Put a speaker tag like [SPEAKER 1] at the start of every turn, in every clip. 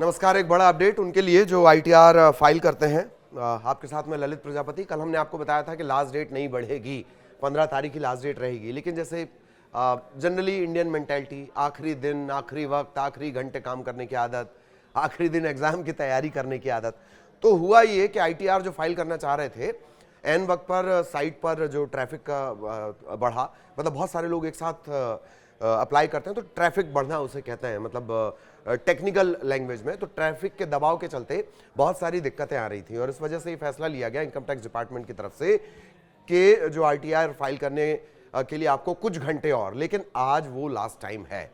[SPEAKER 1] नमस्कार। एक बड़ा अपडेट उनके लिए जो आईटीआर फाइल करते हैं। आपके साथ में ललित प्रजापति। कल हमने आपको बताया था कि लास्ट डेट नहीं बढ़ेगी, 15 तारीख की लास्ट डेट रहेगी, लेकिन जैसे जनरली इंडियन मेंटालिटी, आखिरी दिन, आखिरी वक्त, आखिरी घंटे काम करने की आदत, आखिरी दिन एग्जाम की तैयारी करने की आदत। तो हुआ ये कि आईटीआर जो फाइल करना चाह रहे थे, एन वक्त पर साइट पर जो ट्रैफिक का बढ़ा, मतलब बहुत सारे लोग एक साथ अप्लाई करते हैं तो ट्रैफिक बढ़ना उसे कहते हैं, मतलब टेक्निकल लैंग्वेज में। तो ट्रैफिक के दबाव के चलते बहुत सारी दिक्कतें आ रही थी और इस वजह से ये फैसला लिया गया इनकम टैक्स डिपार्टमेंट की तरफ से कि जो आईटीआर फाइल करने के लिए आपको कुछ घंटे और, लेकिन आज वो लास्ट टाइम है।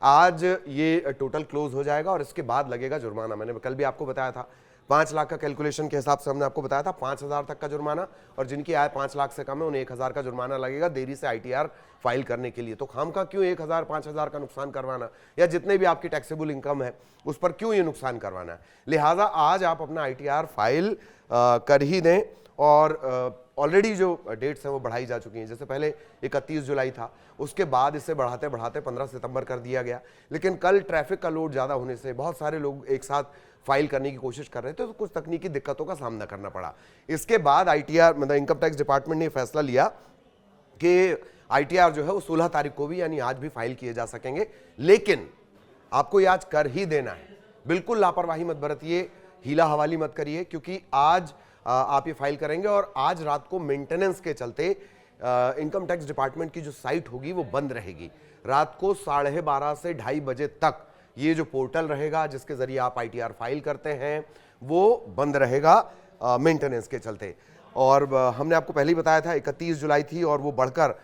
[SPEAKER 1] आज ये टोटल क्लोज हो जाएगा और इसके बाद लगेगा जुर्माना। मैंने कल भी आपको बताया था 5 लाख का कैलकुलेशन के हिसाब से हमने आपको बताया था 5,000 तक का जुर्माना, और जिनकी आय 5 लाख से कम है उन्हें 1,000 का जुर्माना लगेगा देरी से आईटीआर फाइल करने के लिए। तो खाम का क्यों 1,000 5,000 का नुकसान करवाना, या जितने भी आपकी टैक्सेबल इनकम है उस पर क्यों ये नुकसान करवाना है। लिहाजा आज आप अपना आईटीआर फाइल कर ही दें। और ऑलरेडी जो डेट्स हैं वो बढ़ाई जा चुकी हैं। जैसे पहले 31 जुलाई था, उसके बाद इसे बढ़ाते बढ़ाते 15 सितंबर कर दिया गया, लेकिन कल ट्रैफिक का लोड ज़्यादा होने से बहुत सारे लोग एक साथ फाइल करने की कोशिश कर रहे थे, तो कुछ तकनीकी दिक्कतों का सामना करना पड़ा। इसके बाद आईटीआर मतलब इनकम टैक्स डिपार्टमेंट ने फैसला लिया कि आईटीआर जो है वो 16 तारीख को भी, यानी आज भी फाइल किए जा सकेंगे, लेकिन आपको ये आज कर ही देना है। बिल्कुल लापरवाही मत बरतिए, हीला हवाली मत करिए, क्योंकि आज आप ये फाइल करेंगे और आज रात को मेंटेनेंस के चलते इनकम टैक्स डिपार्टमेंट की जो साइट होगी वो बंद रहेगी। रात को 12:30 से 2:30 बजे तक ये जो पोर्टल रहेगा जिसके जरिए आप आईटीआर फाइल करते हैं वो बंद रहेगा मेंटेनेंस के चलते। और हमने आपको पहले ही बताया था 31 जुलाई थी और वो बढ़कर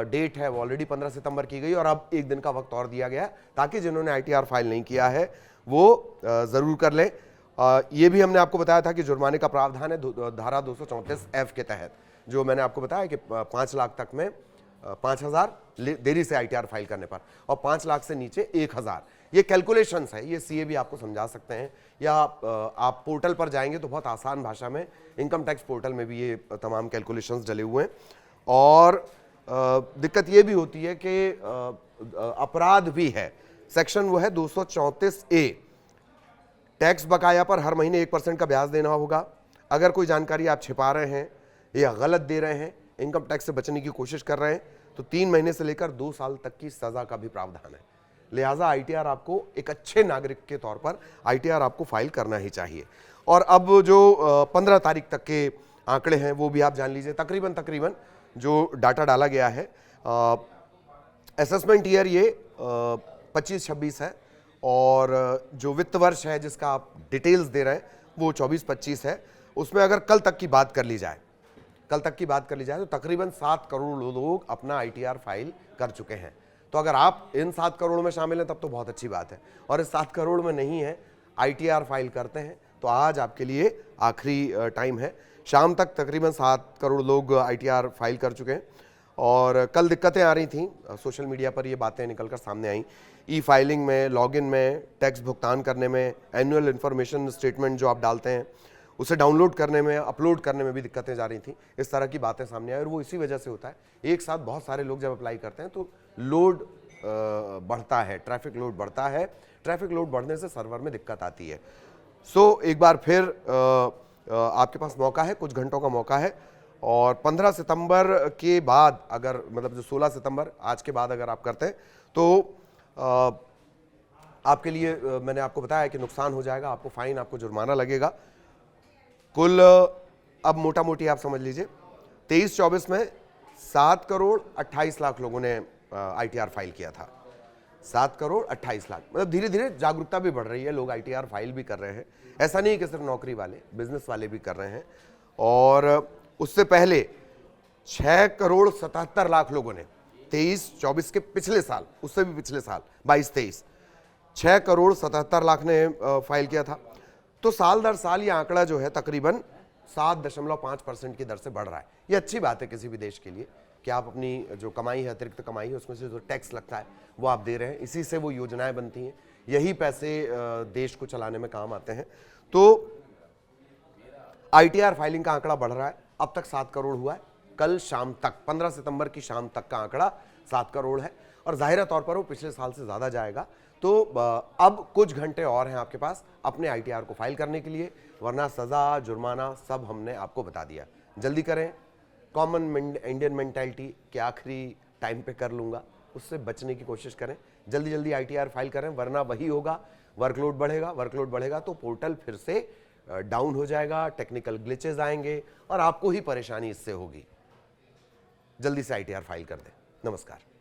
[SPEAKER 1] डेट है वो ऑलरेडी 15 सितंबर की गई, और अब एक दिन का वक्त और दिया गया ताकि जिन्होंने आईटीआर फाइल नहीं किया है वो जरूर कर लें। ये भी हमने आपको बताया था कि जुर्माने का प्रावधान है धारा 234F के तहत, जो मैंने आपको बताया कि 5 लाख तक में 5,000 देरी से आईटीआर फाइल करने पर, और 5 लाख से नीचे 1,000। ये कैलकुलेशंस है, ये सीए भी आपको समझा सकते हैं, या आप पोर्टल पर जाएंगे तो बहुत आसान भाषा में इनकम टैक्स पोर्टल में भी ये तमाम कैलकुलेशंस डले हुए हैं। और दिक्कत ये भी होती है कि अपराध भी है, सेक्शन वो है 234A, टैक्स बकाया पर हर महीने 1% का ब्याज देना होगा। अगर कोई जानकारी आप छिपा रहे हैं या गलत दे रहे हैं, इनकम टैक्स से बचने की कोशिश कर रहे हैं, तो 3 महीने से लेकर 2 साल तक की सजा का भी प्रावधान है। लिहाजा आईटीआर आपको एक अच्छे नागरिक के तौर पर आईटीआर आपको फाइल करना ही चाहिए। और अब जो 15 तारीख तक के आंकड़े हैं वो भी आप जान लीजिए। तकरीबन जो डाटा डाला गया है, असेसमेंट ईयर ये 25-26 है, और जो वित्त वर्ष है जिसका आप डिटेल्स दे रहे हैं वो 24-25 है। उसमें अगर कल तक की बात कर ली जाए तो तकरीबन 7 करोड़ लोग अपना आईटीआर फाइल कर चुके हैं। तो अगर आप इन 7 करोड़ में शामिल हैं तब तो बहुत अच्छी बात है, और इस 7 करोड़ में नहीं है, आईटीआर फाइल करते हैं तो आज आपके लिए आखिरी टाइम है। शाम तक तकरीबन 7 करोड़ लोग आईटीआर फाइल कर चुके हैं। और कल दिक्कतें आ रही थी, सोशल मीडिया पर ये बातें निकलकर सामने आई, ई फाइलिंग में, लॉगिन में, टैक्स भुगतान करने में, एनुअल इन्फॉर्मेशन स्टेटमेंट जो आप डालते हैं उसे डाउनलोड करने में, अपलोड करने में भी दिक्कतें जा रही थी। इस तरह की बातें सामने आई, और वो इसी वजह से होता है, एक साथ बहुत सारे लोग जब अप्लाई करते हैं तो लोड बढ़ता है, ट्रैफिक लोड बढ़ता है। ट्रैफिक लोड बढ़ने से सर्वर में दिक्कत आती है। सो एक बार फिर आपके पास मौका है, कुछ घंटों का मौका है, और 15 सितंबर के बाद अगर, मतलब जो 16 सितंबर आज के बाद अगर आप करते हैं तो आपके लिए मैंने आपको बताया कि नुकसान हो जाएगा, आपको फाइन, आपको जुर्माना लगेगा। कुल अब मोटा मोटी आप समझ लीजिए 23-24 में 7 करोड़ 28 लाख लोगों ने आईटीआर फाइल किया था। 7 करोड़ 28 लाख, मतलब धीरे धीरे जागरूकता भी बढ़ रही है, लोग आईटीआर फाइल भी कर रहे हैं। ऐसा नहीं कि सिर्फ नौकरी वाले, बिजनेस वाले भी कर रहे हैं। और उससे पहले 6 करोड़ 77 लाख लोगों ने 23-24 के पिछले साल, उससे भी पिछले साल 22-23, 6 करोड़ 77 लाख ने फाइल किया था। तो साल दर साल ये आंकड़ा जो है तकरीबन 7.5% की दर से बढ़ रहा है। ये अच्छी बात है किसी भी देश के लिए कि आप अपनी जो कमाई है, अतिरिक्त कमाई है, उसमें से जो टैक्स लगता है वो आप दे रहे हैं, इसी से वो योजनाएं बनती हैं, यही पैसे देश को चलाने में काम आते हैं। तो आईटीआर फाइलिंग का आंकड़ा बढ़ रहा है, अब तक 7 करोड़ हुआ है। कल शाम तक, 15 सितंबर की शाम तक का आंकड़ा 7 करोड़ है, और जाहिर तौर पर वो पिछले साल से ज़्यादा जाएगा। तो अब कुछ घंटे और हैं आपके पास अपने ITR को फाइल करने के लिए, वरना सज़ा जुर्माना सब हमने आपको बता दिया। जल्दी करें। कॉमन इंडियन मेंटालिटी कि आखिरी टाइम पे कर लूँगा, उससे बचने की कोशिश करें। जल्दी जल्दी ITR फाइल करें, वरना वही होगा, वर्कलोड बढ़ेगा तो पोर्टल फिर से डाउन हो जाएगा, टेक्निकल ग्लिचेस आएंगे और आपको ही परेशानी इससे होगी। जल्दी से ITR फाइल कर दें। नमस्कार।